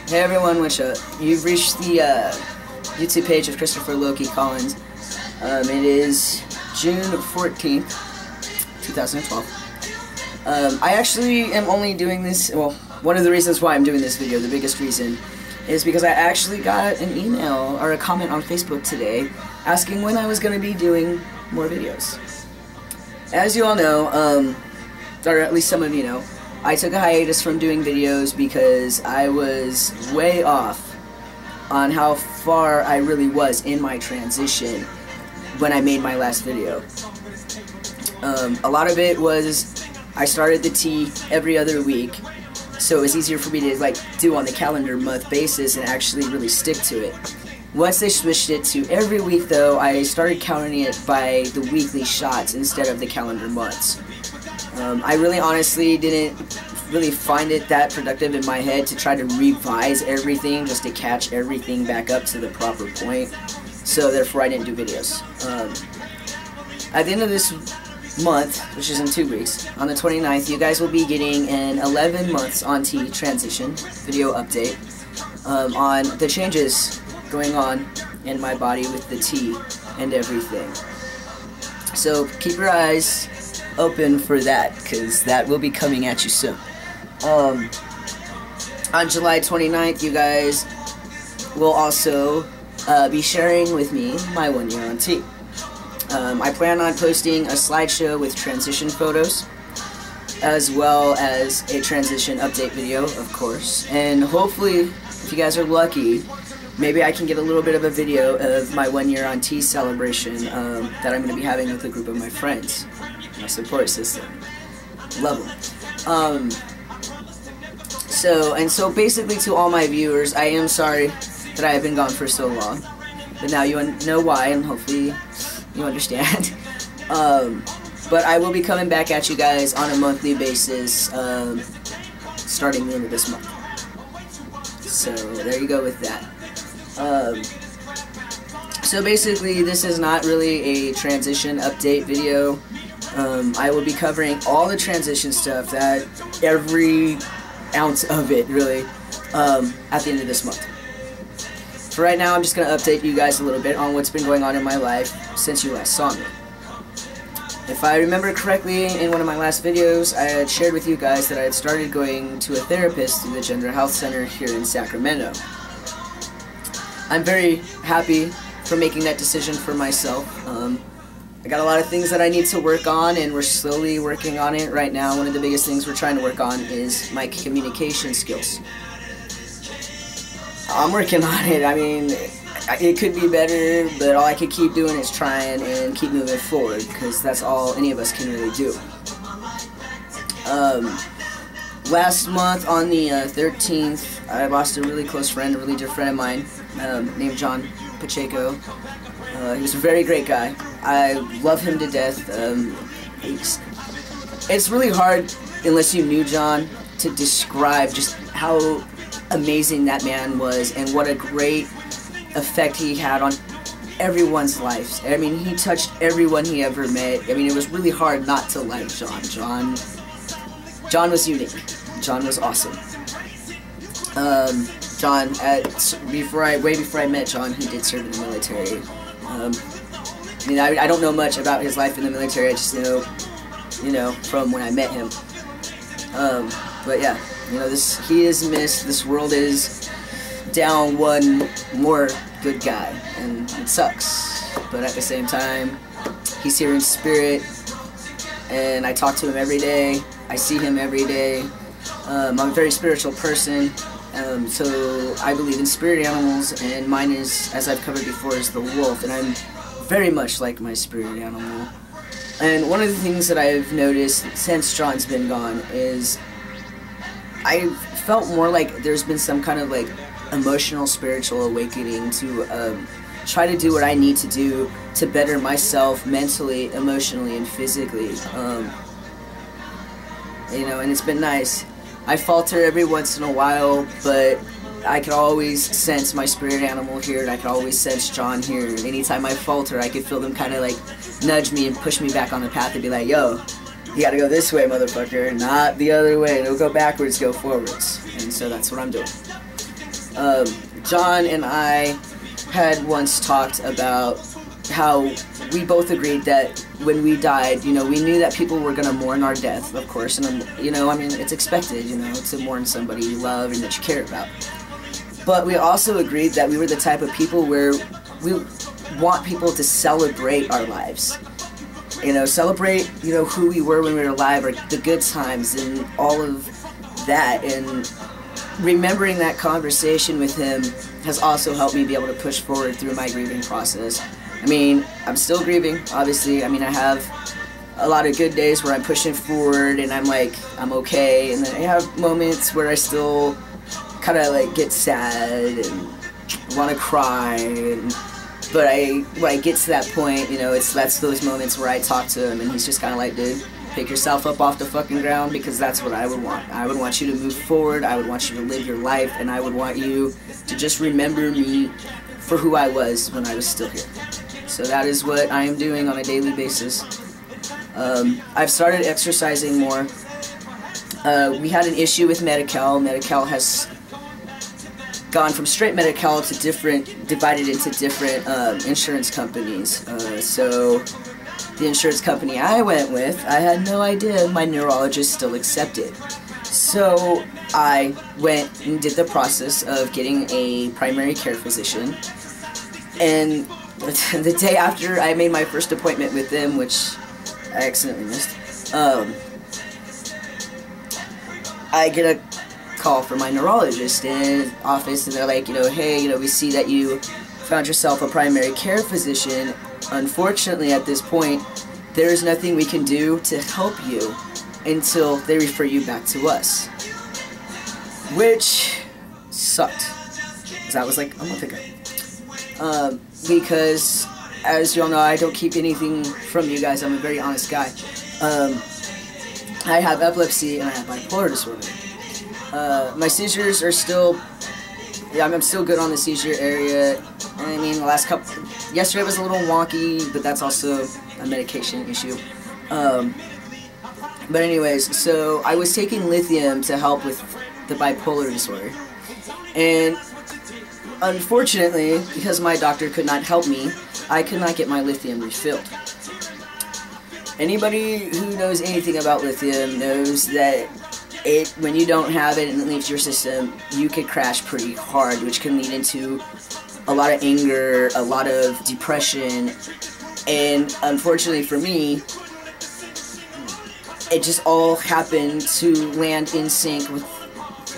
Hey everyone, what's up? You've reached the YouTube page of Christopher Loki Collins. It is June 14th, 2012. I actually am only doing this, well, one of the reasons why I'm doing this video, the biggest reason, is because I actually got an email or a comment on Facebook today asking when I was going to be doing more videos. As you all know, or at least some of you know, I took a hiatus from doing videos because I was way off on how far I really was in my transition when I made my last video. A lot of it was I started the T every other week, so it was easier for me to do on the calendar month basis and actually really stick to it. Once they switched it to every week though, I started counting it by the weekly shots instead of the calendar months. I really honestly didn't really find it that productive in my head to try to revise everything just to catch everything back up to the proper point, so therefore I didn't do videos. At the end of this month, which is in 2 weeks, on the 29th, you guys will be getting an 11 months on T transition video update on the changes going on in my body with the T and everything. So keep your eyes open for that, because that will be coming at you soon. On July 29th, you guys will also be sharing with me my 1 year on T. I plan on posting a slideshow with transition photos, as well as a transition update video, of course, and hopefully, if you guys are lucky, maybe I can get a little bit of a video of my 1 year on T celebration that I'm going to be having with a group of my friends, my support system. Love them. So basically, to all my viewers, I am sorry that I have been gone for so long, but now you know why, and hopefully you understand. But I will be coming back at you guys on a monthly basis, starting the end of this month. So there you go with that. So basically, this is not really a transition update video. I will be covering all the transition stuff, that every ounce of it, really, at the end of this month. For right now, I'm just going to update you guys a little bit on what's been going on in my life since you last saw me. If I remember correctly, in one of my last videos, I had shared with you guys that I had started going to a therapist through the Gender Health Center here in Sacramento. I'm very happy for making that decision for myself. I got a lot of things that I need to work on, and we're slowly working on it right now. One of the biggest things we're trying to work on is my communication skills. I'm working on it. I mean, it could be better, but all I could keep doing is trying and keep moving forward, because that's all any of us can really do. Last month on the 13th, I lost a really close friend, a really dear friend of mine, named John Pacheco. He was a very great guy. I love him to death. It's really hard, unless you knew John, to describe just how amazing that man was and what a great effect he had on everyone's lives. I mean, he touched everyone he ever met. I mean, it was really hard not to like John. John was unique. John was awesome. John, way before I met John, he did serve in the military. I mean, I don't know much about his life in the military. I just know, from when I met him. But yeah, he is missed. This world is down one more good guy, and it sucks. But at the same time, he's here in spirit, and I talk to him every day. I see him every day. I'm a very spiritual person, so I believe in spirit animals, and mine is, as I've covered before, is the wolf, and I'm very much like my spirit animal. And one of the things that I've noticed since John's been gone is I felt more like there's been some kind of emotional, spiritual awakening to try to do what I need to do to better myself mentally, emotionally, and physically. And it's been nice. I falter every once in a while, but I can always sense my spirit animal here, and I can always sense John here. Anytime I falter, I can feel them kind of nudge me and push me back on the path and be like, yo, you gotta go this way, motherfucker, not the other way. Don't go backwards, go forwards. And so that's what I'm doing. John and I had once talked about how we both agreed that when we died, you know, we knew that people were going to mourn our death, of course, and, you know, I mean, it's expected, you know, to mourn somebody you love and that you care about. But we also agreed that we were the type of people where we want people to celebrate our lives. You know, celebrate, you know, who we were when we were alive, or the good times and all of that. And remembering that conversation with him has also helped me be able to push forward through my grieving process. I mean, I'm still grieving, obviously. I mean, I have a lot of good days where I'm pushing forward and I'm like, I'm okay. And then I have moments where I still kind of like get sad and want to cry. But when I get to that point, you know, that's those moments where I talk to him and he's just kind of like, dude, pick yourself up off the fucking ground, because that's what I would want. I would want you to move forward. I would want you to live your life, and I would want you to just remember me for who I was when I was still here. So that is what I am doing on a daily basis. I've started exercising more. We had an issue with Medi-Cal. Medi-Cal has gone from straight Medi-Cal to divided into different insurance companies. So the insurance company I went with, I had no idea my neurologist still accepted. So I went and did the process of getting a primary care physician. And the day after I made my first appointment with them, which I accidentally missed, I get a call from my neurologist in his office, and they're like, you know, hey, you know, we see that you found yourself a primary care physician. Unfortunately, at this point, there is nothing we can do to help you until they refer you back to us. Which sucked. Because that was like a month ago. Because, as you all know, I don't keep anything from you guys. I'm a very honest guy. I have epilepsy and I have bipolar disorder. My seizures are still, I'm still good on the seizure area. I mean, yesterday was a little wonky, but that's also a medication issue. But anyways, so I was taking lithium to help with the bipolar disorder. And unfortunately, because my doctor could not help me, I could not get my lithium refilled. Anybody who knows anything about lithium knows that when you don't have it and it leaves your system, you could crash pretty hard, which can lead into a lot of anger, a lot of depression, and unfortunately for me, it just all happened to land in sync with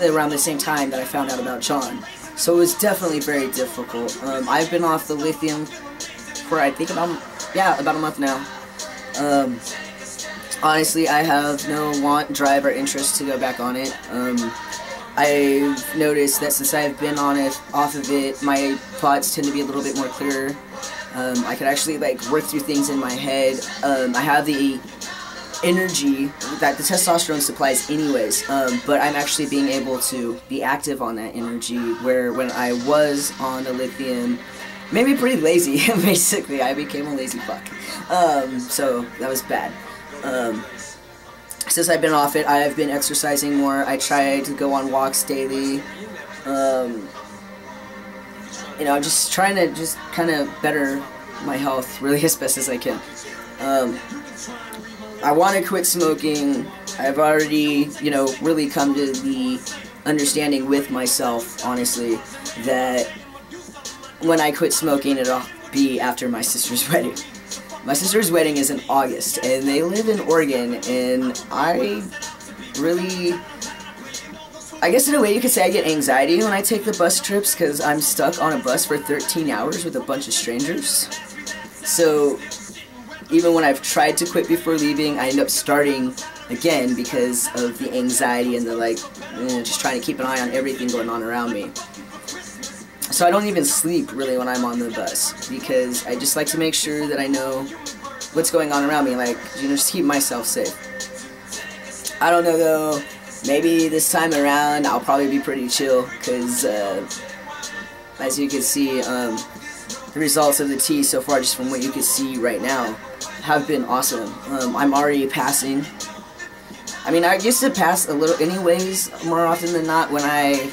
around the same time that I found out about John. So it was definitely very difficult. I've been off the lithium for I think about a month now. Honestly, I have no want, drive, or interest to go back on it. I've noticed that since I've been off of it, my thoughts tend to be a little bit more clearer. I can actually like work through things in my head. I have the energy that the testosterone supplies anyways, but I'm actually being able to be active on that energy, where when I was on the lithium, made me pretty lazy. Basically, I became a lazy fuck. So that was bad. Since I've been off it, I've been exercising more. I try to go on walks daily. You know, just trying to just kind of better my health really as best as I can. I want to quit smoking. I've already, you know, really come to the understanding with myself, honestly, that when I quit smoking, it'll be after my sister's wedding. My sister's wedding is in August, and they live in Oregon, and I guess in a way you could say I get anxiety when I take the bus trips, because I'm stuck on a bus for 13 hours with a bunch of strangers. So even when I've tried to quit before leaving, I end up starting again because of the anxiety and the just trying to keep an eye on everything going on around me. So I don't even sleep really when I'm on the bus, because I just like to make sure that I know what's going on around me, just keep myself safe. I don't know though, maybe this time around I'll probably be pretty chill, because as you can see, the results of the tea so far, just from what you can see right now, have been awesome. I'm already passing. I mean, I used to pass a little anyways, more often than not, when I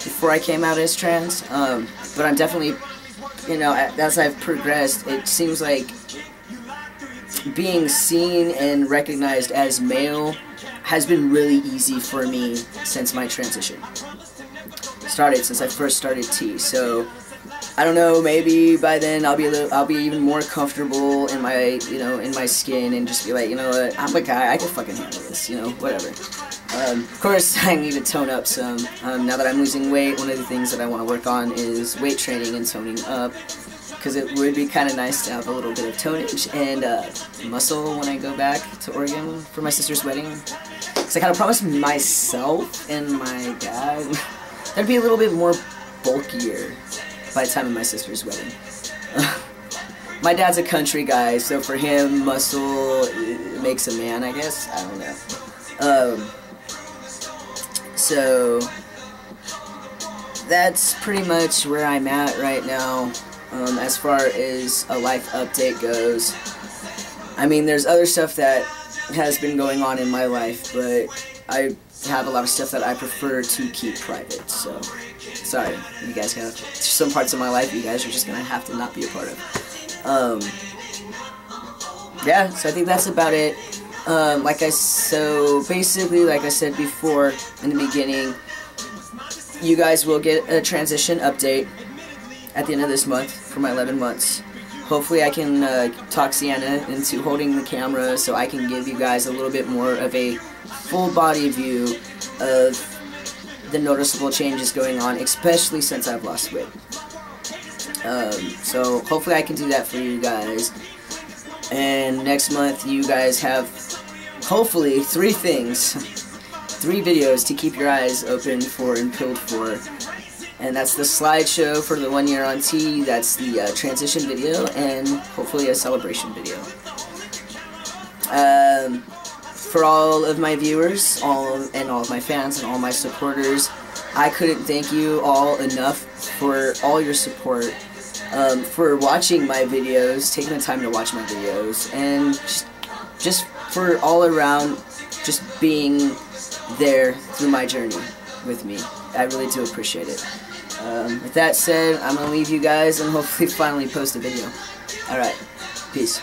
before I came out as trans, but I'm definitely, you know, as I've progressed, it seems like being seen and recognized as male has been really easy for me since my transition started, since I first started T. So I don't know, maybe by then I'll be even more comfortable in my, you know, in my skin, and just be like, you know what, I'm a guy, I can fucking handle this, you know, whatever. Of course, I need to tone up some. Now that I'm losing weight, one of the things that I want to work on is weight training and toning up, because it would be kind of nice to have a little bit of tonnage and muscle when I go back to Oregon for my sister's wedding. Because I kind of promised myself and my dad that'd be a little bit more bulkier by the time of my sister's wedding. My dad's a country guy, so for him, muscle makes a man, I guess. I don't know. So that's pretty much where I'm at right now, as far as a life update goes. I mean, there's other stuff that has been going on in my life, but I have a lot of stuff that I prefer to keep private, so sorry, you guys have some parts of my life you guys are just gonna have to not be a part of. Yeah, so I think that's about it. So basically, like I said before in the beginning, you guys will get a transition update at the end of this month for my 11 months. Hopefully I can talk Sienna into holding the camera so I can give you guys a little bit more of a full body view of the noticeable changes going on, especially since I've lost weight. So hopefully I can do that for you guys. And next month you guys have hopefully 3 videos to keep your eyes open for and peeled for. And that's the slideshow for the 1 year on T, that's the transition video, and hopefully a celebration video. For all of my viewers, all of my fans, and all my supporters, I couldn't thank you all enough for all your support, for watching my videos, taking the time to watch my videos, and just for all around, just being there through my journey with me. I really do appreciate it. With that said, I'm going to leave you guys and hopefully finally post a video. Alright, peace.